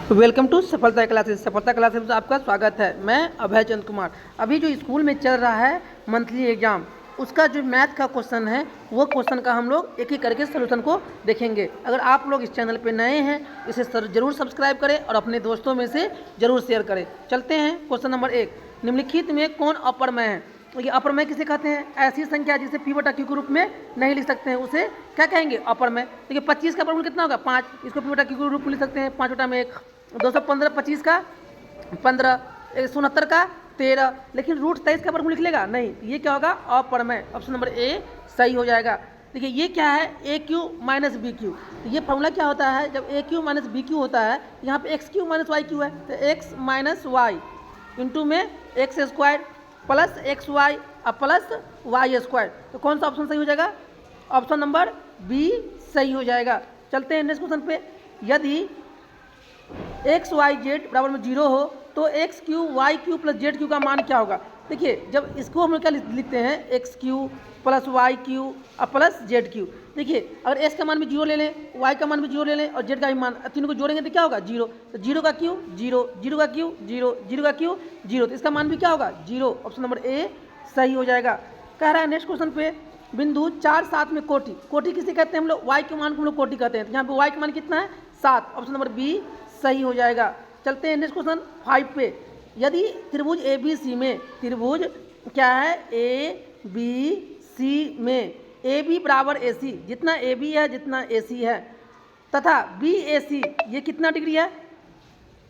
Welcome to सफलता classes. सफलता classes में आपका स्वागत है। मैं अभय चंद कुमार। अभी जो स्कूल में चल रहा है मंथली एग्जाम, उसका जो मैथ का क्वेश्चन है वो क्वेश्चन का हम लोग एक एक करके सोल्यूशन को देखेंगे। अगर आप लोग इस चैनल पे नए हैं इसे ज़रूर सब्सक्राइब करें और अपने दोस्तों में से ज़रूर शेयर करें। चलते हैं क्वेश्चन नंबर 1। निम्नलिखित में कौन अपरमेय है? ये अपरमेय किसे कहते हैं? ऐसी संख्या जिसे p बटा q के रूप में नहीं लिख सकते हैं उसे क्या कहेंगे? अपरमेय। देखिए 25 का वर्गमूल कितना होगा? 5। इसको p बटा q के रूप में लिख सकते हैं 5 बटा में 1। 215 25 का 15, 169 का 13, लेकिन रूट 23 का वर्गमूल लिख लेगा नहीं। ये क्या होगा? अपरमेय। ऑप्शन नंबर ए सही हो जाएगा। देखिए ये क्या है? A cube minus b cube. ये फॉर्मूला क्या होता है? जब a cube minus b cube होता है, यहाँ पे x cube minus y cube है, तो एक्स माइनस वाई इंटू में x square plus x y और प्लस वाई स्क्वायर। तो कौन सा ऑप्शन सही हो जाएगा? ऑप्शन नंबर बी सही हो जाएगा। चलते हैं नेक्स्ट क्वेश्चन पे। यदि एक्स वाई जेड बराबर में 0 हो तो x cube y cube plus z cube का मान क्या होगा? देखिए जब इसको हम लोग क्या लिखते हैं, x cube plus y cube और प्लस जेड क्यू। देखिए अगर एक्स का मान भी 0 ले लें, वाई का मान भी 0 ले लें और जेड का भी मान, तीनों को जोड़ेंगे तो क्या होगा? 0। तो 0 का क्यू 0, 0 का क्यू 0, 0 का क्यू 0, तो इसका मान भी क्या होगा? 0। ऑप्शन नंबर ए सही हो जाएगा। कह रहा है नेक्स्ट क्वेश्चन पे, बिंदु 4 7 में कोटि। कोटि किसे कहते हैं हम लोग? वाई के मान को हम लोग कोटि कहते हैं। तो यहाँ पे वाई का मान कितना है? 7। ऑप्शन नंबर बी सही हो जाएगा। चलते हैं नेक्स्ट क्वेश्चन 5 पे। यदि त्रिभुज ए बी सी में, त्रिभुज क्या है? ए बी सी में ए बी बराबर ए सी, जितना ए बी है जितना ए सी है, तथा बी ए सी ये कितना डिग्री है?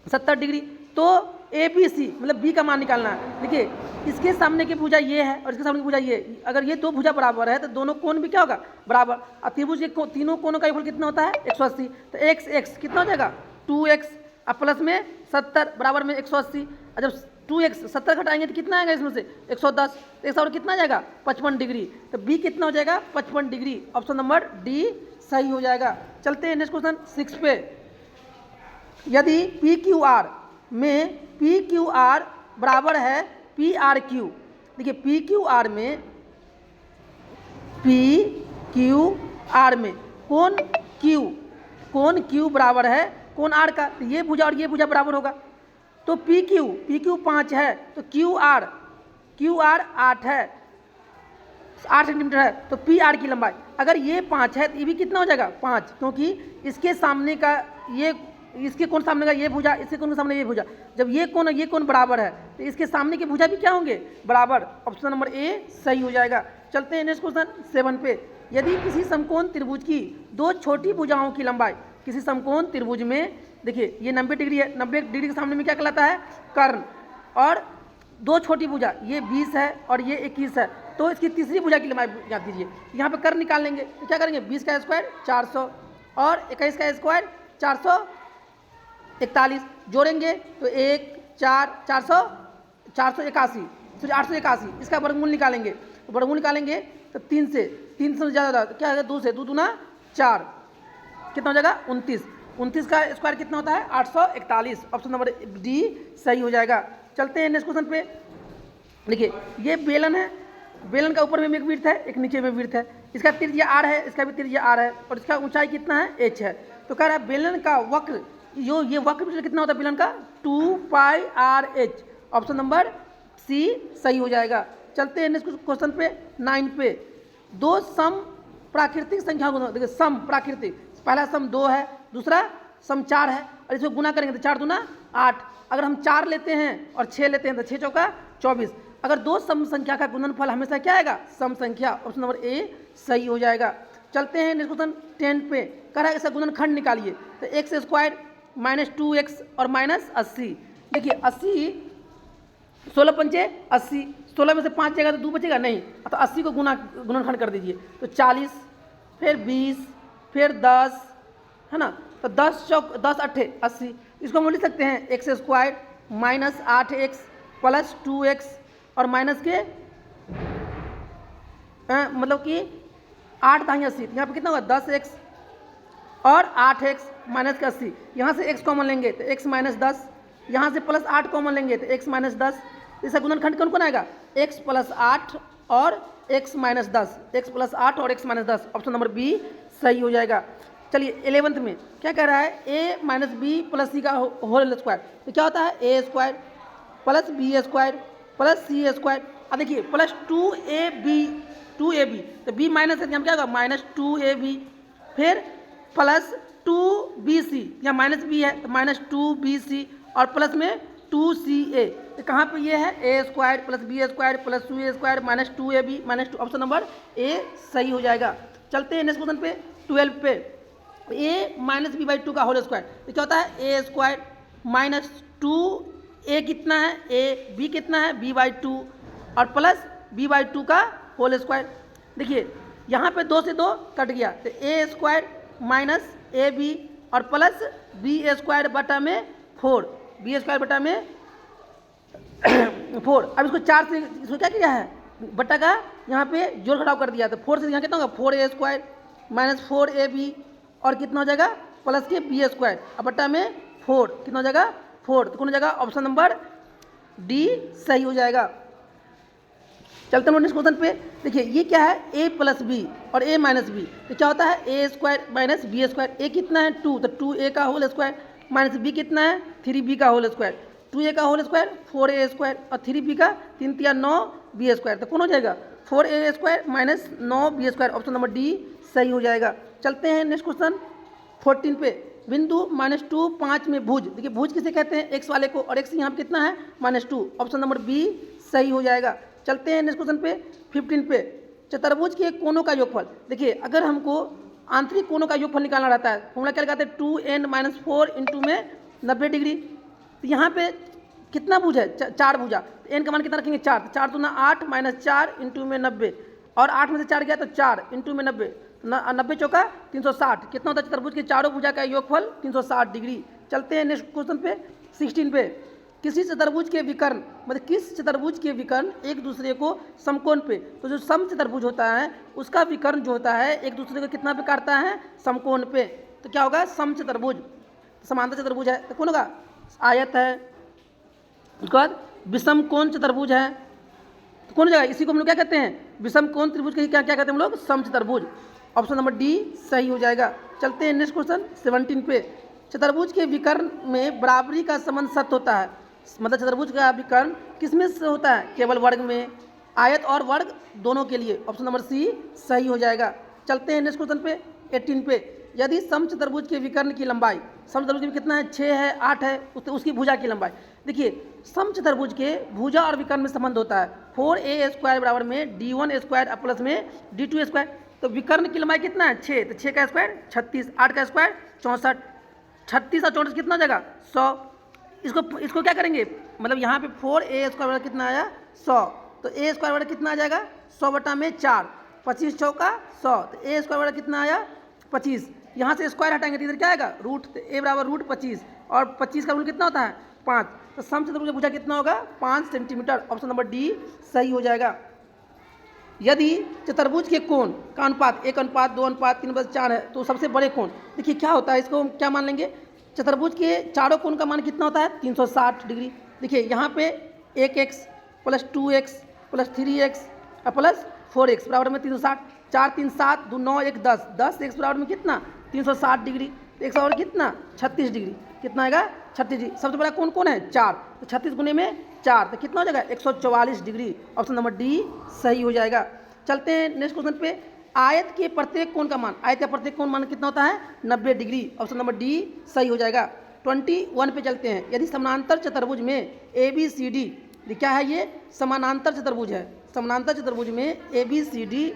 70 डिग्री। तो ए बी सी मतलब बी का मान निकालना है। देखिए इसके सामने की भुजा ये है और इसके सामने की भुजा ये, अगर ये दो भुजा बराबर है तो दोनों कोण भी क्या होगा? बराबर। और त्रिभुज के तीनों कोणों का योगफल कितना होता है? 180। तो एक्स एक्स कितना हो जाएगा? 2x और प्लस में 70 बराबर में 180। और जब 2x 70 घटाएंगे तो कितना आएगा इसमें से? 110। तो एक और कितना आ जाएगा? 55 डिग्री। तो बी कितना हो जाएगा? 55 डिग्री। ऑप्शन नंबर डी सही हो जाएगा। चलते हैं नेक्स्ट क्वेश्चन 6 पे। यदि पी क्यू आर में पी क्यू आर बराबर है पी आर क्यू। देखिए पी क्यू आर में, पी क्यू आर में कौन क्यू बराबर है कौन आर का? तो ये भुजा और ये भुजा बराबर होगा। तो पी क्यू 5 है तो क्यू आर 8 है, 8 सेंटीमीटर है। तो पी आर की लंबाई अगर ये 5 है तो ये भी कितना हो जाएगा? 5, क्योंकि इसके सामने का ये, इसके कोण सामने का ये भुजा, इसके कोण के सामने ये भुजा, जब ये कोण बराबर है तो इसके सामने के भुजा भी क्या होंगे? बराबर। ऑप्शन नंबर ए सही हो जाएगा। चलते हैं नेक्स्ट क्वेश्चन 7 पे। यदि किसी समकोण त्रिभुज की दो छोटी भुजाओं की लंबाई, किसी समकोण त्रिभुज में देखिए ये 90 डिग्री है, 90 डिग्री के सामने में क्या कहलाता है? कर्ण। और दो छोटी भुजा ये 20 है और ये 21 है, तो इसकी तीसरी भुजा की लंबाई याद कीजिए। यहाँ पे कर्ण निकाल लेंगे तो क्या करेंगे? 20 का स्क्वायर 400 और 21 का स्क्वायर 441 जोड़ेंगे तो 1 4 400 481, 881। इसका वर्गमूल निकालेंगे तो वर्गमूल निकालेंगे तो 3 से ज़्यादा क्या है? 2 से 2 दूना 4, कितना हो जाएगा? 29। 29 का स्क्वायर कितना होता है? 841। ऑप्शन नंबर डी सही हो जाएगा। चलते हैं नेक्स्ट क्वेश्चन पे। देखिए ये बेलन है, बेलन का ऊपर में एक वृत्त है एक नीचे में वृत्त है, इसका त्रिज्या आर है, इसका भी त्रिज्या आर है और इसका ऊंचाई कितना है? एच है। तो कह रहा है बेलन का वक्र, जो ये वक्र कितना होता है बेलन का? 2 pi R H. Option number C सही हो जाएगा। चलते हैं नेक्स्ट क्वेश्चन पे 9 पे। दो सम प्राकृतिक संख्या को देखिए, सम प्राकृतिक, पहला सम 2 है, दूसरा सम 4 है और इसको गुना करेंगे तो 4 दूना 8। अगर हम 4 लेते हैं और 6 लेते हैं तो 6 चौका 24। अगर दो सम संख्या का गुणनफल हमेशा क्या आएगा? सम संख्या। ऑप्शन नंबर ए सही हो जाएगा। चलते हैं नेक्स्ट क्वेश्चन 10 पे। कह रहा है इसका गुणनखंड निकालिए तो एक्स स्क्वायर माइनस 2x और माइनस 80। देखिए 80, 16 पंचे 80, 16 में से 5 जाएगा तो 2 बचेगा नहीं, तो 80 को गुणनखंड कर दीजिए तो 40, फिर 20, फिर 10 है ना। तो 10 चौक 10 अट्ठे 80। इसको हम लिख सकते हैं x square minus 8x plus 2x और माइनस के मतलब कि 8 दाई 80। यहाँ पे कितना होगा? 10x और 8x माइनस का 80। यहाँ से x कॉमन लेंगे तो x माइनस 10, यहाँ से प्लस 8 कॉमन लेंगे तो x माइनस 10। इसका गुणनखंड कौन कौन आएगा? x प्लस 8 और x माइनस 10, x प्लस 8 और x minus 10। Option number B सही हो जाएगा। चलिए 11th में क्या कह रहा है, A minus B plus C का होल स्क्वायर, तो क्या होता है A square plus B square plus C square. अब देखिए प्लस 2ab, तो बी माइनस है, क्या होगा माइनस 2ab, फिर प्लस 2bc, या माइनस बी है तो माइनस 2bc, और प्लस में 2ca, तो कहाँ पे ये है A square plus B square plus 2a square minus 2ab minus 2, option number A सही हो जाएगा। चलते हैं नेक्स्ट क्वेश्चन पे 12 पे, ए माइनस बी बाई 2 का होल स्क्वायर, तो क्या होता है ए स्क्वायर माइनस 2a कितना है ए, बी कितना है b बाई 2, और प्लस b बाई 2 का होल स्क्वायर। देखिए यहाँ पे 2 से 2 कट गया, तो ए स्क्वायर माइनस ए बी और प्लस बी स्क्वायर बटा में 4, बी स्क्वायर बटा में 4। अब इसको 4 से इसको क्या किया है, बटा का यहाँ पे जोड़ घटाव कर दिया, तो 4 से यहाँ कितना होगा 4a स्क्वायर माइनस 4ab, और कितना हो जाएगा प्लस के बी स्क्वायर, अब बटा में 4, कितना हो जाएगा 4, तो कौन हो जाएगा ऑप्शन नंबर डी सही हो जाएगा। चलते हैं नेक्स्ट क्वेश्चन पे, देखिए ये क्या है a प्लस बी और a माइनस बी, तो क्या होता है A square minus B square, a कितना है 2, तो 2a का होल स्क्वायर माइनस b कितना है 3b का होल स्क्वायर, 2a का होल स्क्वायर 4a स्क्वायर और 3b का 3 3 9b स्क्वायर, तो कौन हो जाएगा 4a square minus 9b square, option number D सही हो जाएगा। चलते हैं नेक्स्ट क्वेश्चन 14 पे, बिंदु -2 5 में भुज, देखिए भुज किसे कहते हैं एक्स वाले को, और एक्स यहाँ पे कितना है -2, ऑप्शन नंबर बी सही हो जाएगा। चलते हैं नेक्स्ट क्वेश्चन पे 15 पे, चतुर्भुज के कोनों का योगफल, देखिए अगर हमको आंतरिक कोनों का योगफल निकालना रहता है, फॉर्मूला क्या लगाते हैं 2n-4 इंटू में 90 डिग्री, तो यहाँ पे कितना भुज है 4 भुजा, तो n का मान कितना रखेंगे 4, तो 4 दूना 8 माइनस 4 इंटू में 90, और 8 में से 4 गया तो 4 इंटू में 90, 90 चौका 360, कितना होता है चतुर्भुज के चारों भुजा का योगफल 360 डिग्री। चलते हैं नेक्स्ट क्वेश्चन पे 16 पे, किसी चतुर्भुज के विकर्ण, मतलब किस चतुर्भुज के विकर्ण एक दूसरे को समकोण पे, तो जो सम चतुर्भुज होता है उसका विकर्ण जो होता है एक दूसरे को कितना पे काटता है समकोण पे, तो क्या होगा सम चतुर्भुज, समांतर चतुर्भुज है तो कौन होगा आयत है, उसके बाद विषम कोण चतुर्भुज है तो कौन हो जाएगा, इसी को हम लोग क्या कहते हैं विषम कोण त्रिभुज के क्या क्या कहते हैं हम लोग सम चतुर्भुज, ऑप्शन नंबर डी सही हो जाएगा। चलते हैं नेक्स्ट क्वेश्चन 17 पे, चतुर्भुज के विकर्ण में बराबरी का संबंध सत्य होता है, मतलब चतुर्भुज का विकर्ण किसमें से होता है केवल वर्ग में, आयत और वर्ग दोनों के लिए, ऑप्शन नंबर सी सही हो जाएगा। चलते हैं नेक्स्ट क्वेश्चन पे 18 पे, यदि समचतुर्भुज के विकर्ण की लंबाई, समचतुर्भुज में कितना है 6 है 8 है, उसकी भुजा की लंबाई, देखिए समचतुर्भुज के भुजा और विकर्ण में संबंध होता है 4a स्क्वायर बराबर में d1 स्क्वायर प्लस में d2 स्क्वायर, तो विकर्ण की लंबाई कितना है 6, तो 6 का स्क्वायर 36, 8 का स्क्वायर 64, 36 और 34 कितना हो जाएगा 100, इसको क्या करेंगे, मतलब यहाँ पे 4a स्क्वायर बराबर कितना आया 100, तो a स्क्वायर बराबर कितना आ जाएगा 100 बटा में 4, 25 चौका 100, तो a स्क्वायर बराबर कितना आया 25, यहाँ से स्क्वायर हटाएंगे तो इधर क्या आएगा रूट, तो a बराबर रूट 25, और 25 का रूट कितना होता है 5, तो समचतुर्भुज भुजा कितना होगा 5 सेंटीमीटर, ऑप्शन नंबर डी सही हो जाएगा। यदि चतुर्भुज के कोण का अनुपात 1:2:3:4 है तो सबसे बड़े कोण, देखिए क्या होता है, इसको हम क्या मान लेंगे, चतुर्भुज के चारों कोण का मान कितना होता है 360 डिग्री, देखिए यहाँ पे 1x plus 2x plus 3x plus 4x बराबर में 360, 4 3 7 2 9 1 10, 10x बराबर में कितना 360 डिग्री, तो एक बराबर कितना 36 डिग्री, कितना आएगा 36 डिग्री, सबसे बड़ा कोण कौन है 4, तो 36 गुने में 4 तो कितना हो जाएगा 144 डिग्री, ऑप्शन नंबर डी सही हो जाएगा। चलते हैं नेक्स्ट क्वेश्चन पे, आयत के प्रत्येक कोण का मान, आयत का प्रत्येक कोण मान कितना होता है 90 डिग्री, ऑप्शन नंबर डी सही हो जाएगा। 21 पे चलते हैं, यदि समानांतर चतुर्भुज में ABCD, क्या है ये समानांतर चतुर्भुज है, समानांतर चतुर्भुज में ABCD,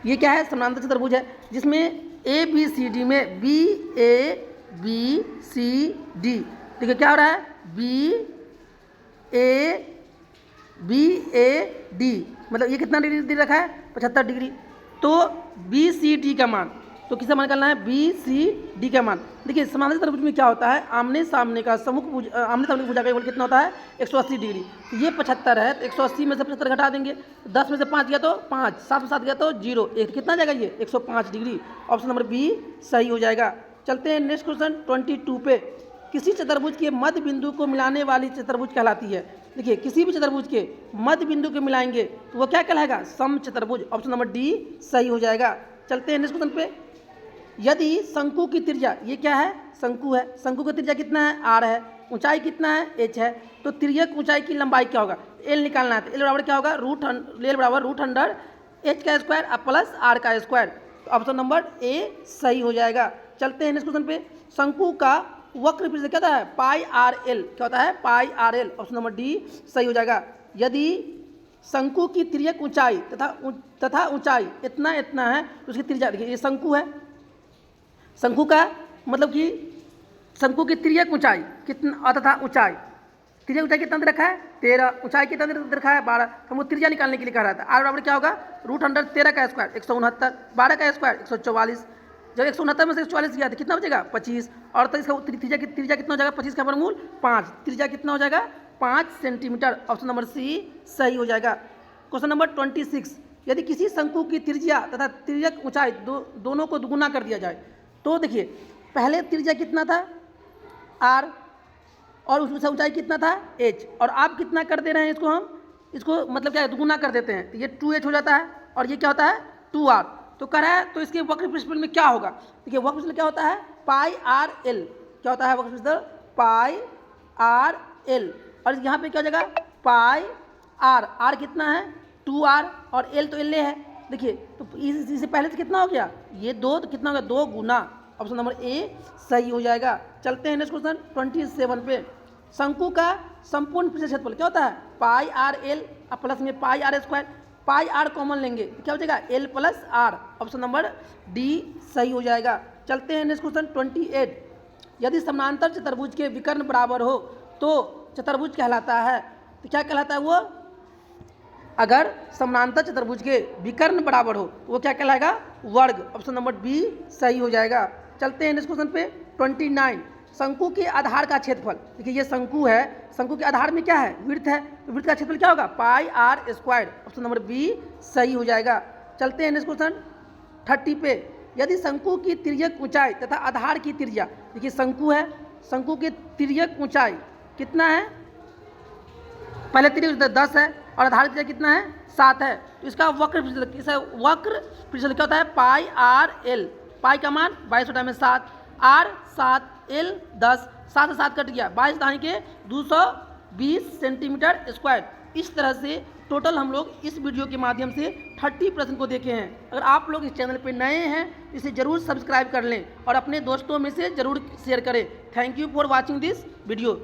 ये क्या है समानांतर चतुर्भुज है जिसमें ABCD में BABCD, देखिए क्या हो रहा है BAD, मतलब ये कितना डिग्री दे रखा है 75 डिग्री, तो BCD का मान, तो किसका मान निकालना है BCD का मान, देखिए समानांतर चतुर्भुज में क्या होता है आमने सामने का आमने सामने की भुजा का योगफल कितना होता है 180 डिग्री, तो ये 75 है तो 180 में से 75 घटा देंगे, 10 में से 5 गया तो 5, 7 में 7 गया तो 0, एक कितना जाएगा ये 105 डिग्री, ऑप्शन नंबर बी सही हो जाएगा। चलते हैं नेक्स्ट क्वेश्चन 22 पे, किसी चतुर्भुज के मध्य बिंदु को मिलाने वाली चतुर्भुज कहलाती है, देखिए किसी भी चतुर्भुज के मध्य बिंदु को मिलाएंगे तो वो क्या कहलाएगा सम चतुर्भुज, ऑप्शन नंबर डी सही हो जाएगा। चलते हैं नेक्स्ट क्वेश्चन पे यदि शंकु की त्रिज्या, ये क्या है, शंकु है, शंकु की त्रिज्या कितना है, आर है, ऊंचाई कितना है, एच है, तो तिर्यक ऊंचाई की लंबाई क्या होगा, एल निकालना है। तो एल बराबर क्या होगा, एल बराबर रूट अंडर एच का स्क्वायर अब प्लस आर का स्क्वायर। तो ऑप्शन नंबर ए सही हो जाएगा। चलते हैं नेक्स्ट क्वेश्चन पे। शंकु का वक्र पृष्ठ क्या होता है, पाई आर एल, क्या होता है, pi R L. Option number D सही हो जाएगा। यदि शंकु की तिर्यक ऊंचाई तथा ऊंचाई इतना इतना है तो उसकी त्रिज्या, देखिए ये शंकु है, शंकु का मतलब कि शंकु की तिर्यक ऊंचाई कितना तथा ऊंचाई, त्रिज्या ऊंचाई कितना दे रखा है 13, ऊंचाई कितना दे रखा है 12, तो हमको त्रिज्या निकालने के लिए कह रहा था। आर बराबर क्या होगा, रूट अंडर 13 का स्क्वायर 169, 12 का स्क्वायर 144, जब 169 में से 144 गया तो कितना बचेगा 25, और तो इसका त्रिज्या कितना हो जाएगा, 25 का वर्गमूल 5, त्रिज्या कितना हो जाएगा 5 सेंटीमीटर। ऑप्शन नंबर सी सही हो जाएगा। क्वेश्चन नंबर 26, यदि किसी शंकु की त्रिज्या तथा तिर्यक ऊंचाई दोनों को दुगुना कर दिया जाए तो देखिए पहले त्रिज्या कितना था आर और उसमें ऊंचाई कितना था एच, और आप कितना कर दे रहे हैं इसको, हम इसको मतलब क्या है दुगुना कर देते हैं, तो ये 2h हो जाता है और ये क्या होता है 2r। तो कह रहा है तो इसके वक्र पृष्ठफल में क्या होगा, देखिए वक्र पृष्ठफल क्या होता है पाई आर एल, क्या होता है वक्र पृष्ठफल पाई आर एल, और यहाँ पे क्या हो जाएगा पाई आर, आर कितना है 2r और एल तो एल है। देखिए तो इससे पहले से कितना हो गया ये 2, तो कितना होगा 2 गुना। ऑप्शन नंबर ए सही हो जाएगा। चलते हैं नेक्स्ट क्वेश्चन 27 पे। शंकु का संपूर्ण पृष्ठ क्षेत्रफल क्या होता है पाई आर एल प्लस में pi R square, pi R common लेंगे तो क्या हो जाएगा L plus R. Option number D सही हो जाएगा। चलते हैं नेक्स्ट क्वेश्चन 28, यदि समानांतर चतुर्भुज के विकर्ण बराबर हो तो चतुर्भुज कहलाता है, तो क्या कहलाता है वो, अगर समानांतर चतुर्भुज के विकर्ण बराबर हो तो वो क्या कहलाएगा वर्ग। ऑप्शन नंबर बी सही हो जाएगा। चलते हैं नेक्स्ट क्वेश्चन पे 29, शंकु के आधार का क्षेत्रफल, देखिए ये शंकु है, शंकु के आधार में क्या है वृत्त है, तो वृत्त का क्षेत्रफल क्या होगा pi R square. Option number B सही हो जाएगा। चलते हैं नेक्स्ट क्वेश्चन 30 पे, यदि शंकु की तिर्यक ऊंचाई तथा आधार की त्रिज्या, देखिए शंकु है, शंकु की तिर्यक ऊंचाई कितना है, पहले तिर्यक 10 है और आधार त्रिज्या कितना है 7 है, तो इसका वक्र पृष्ठफल क्या होता है पाई आर एल, पाई का मान 22 में 7, आर 7, एल 10, 7 से 7 कट गया 22 दानी के 220 सेंटीमीटर स्क्वायर। इस तरह से टोटल हम लोग इस वीडियो के माध्यम से 30 प्रश्न को देखे हैं। अगर आप लोग इस चैनल पर नए हैं तो इसे ज़रूर सब्सक्राइब कर लें और अपने दोस्तों में से ज़रूर शेयर करें। Thank you for watching this video.